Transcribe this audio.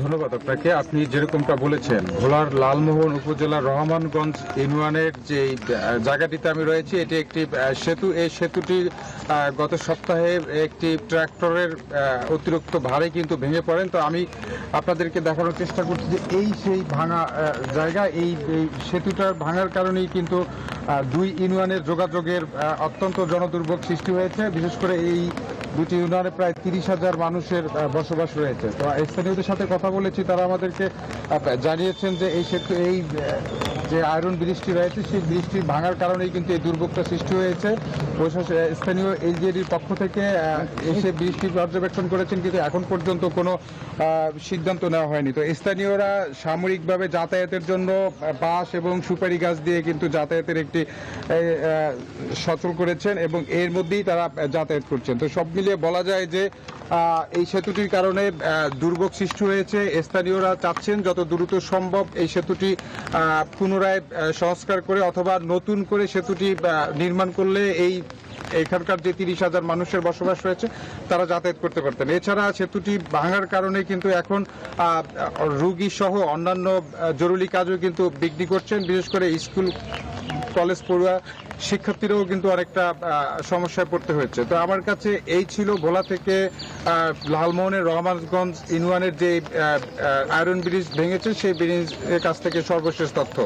ধন্যবাদ আপনাকে। আপনি যেরকমটা বলেছেন, ভোলার লালমোহন উপজেলার রহমানগঞ্জ ইউনিয়নের যে জায়গাটিতে আমি রয়েছি, এটি একটি সেতু। এই সেতুটি গত সপ্তাহে একটি ট্রাক্টরের অতিরিক্ত ভারে কিন্তু ভেঙে পড়েন। তো আমি আপনাদেরকে দেখানোর চেষ্টা করছি যে এই সেই ভাঙা জায়গা। এই সেতুটার ভাঙার কারণেই কিন্তু দুই ইউনিয়নের যোগাযোগের অত্যন্ত জনদুর্ভোগ সৃষ্টি হয়েছে। বিশেষ করে এই দুটি ইউনিয়নে প্রায় 30,000 মানুষের বসবাস রয়েছে। তো স্থানীয়দের সাথে কথা বলেছি, তারা আমাদেরকে জানিয়েছেন যে এই সেতু যে আয়রন ব্রিজটি রয়েছে, সেই ব্রিজটি ভাঙার কারণেই কিন্তু এই দুর্ভোগটা সৃষ্টি হয়েছে। স্থানীয় এলজিএডির পক্ষ থেকে এসে ব্রিজটি পর্যবেক্ষণ করেছেন, কিন্তু এখন পর্যন্ত কোনো সিদ্ধান্ত নেওয়া হয়নি। তো স্থানীয়রা সাময়িকভাবে যাতায়াতের জন্য বাঁশ এবং সুপারি গাছ দিয়ে কিন্তু যাতায়াতের একটি সচল করেছেন এবং এর মধ্যেই তারা যাতায়াত করছেন। তো সব মিলিয়ে বলা যায় যে এই সেতুটির কারণে দুর্ভোগ সৃষ্টি হয়েছে। স্থানীয়রা চাচ্ছেন যত দ্রুত সম্ভব এই সেতুটি পুনরায় সংস্কার করে অথবা নতুন করে সেতুটি নির্মাণ করলে এখানকার যে 30,000 মানুষের বসবাস রয়েছে তারা যাতায়াত করতে পারতেন। এছাড়া সেতুটি ভাঙার কারণে কিন্তু এখন রোগী সহ অন্যান্য জরুরি কাজও কিন্তু বিঘ্ন করছেন। বিশেষ করে স্কুল কলেজ পড়ুয়া শিক্ষার্থীরাও কিন্তু অনেকটা সমস্যায় পড়তে হয়েছে। তো আমার কাছে এই ছিল ভোলা থেকে লালমোহনের রহমানগঞ্জ ইউনিয়নের যে আয়রন ব্রিজ ভেঙেছে সেই ব্রিজের কাছ থেকে সর্বশেষ তথ্য।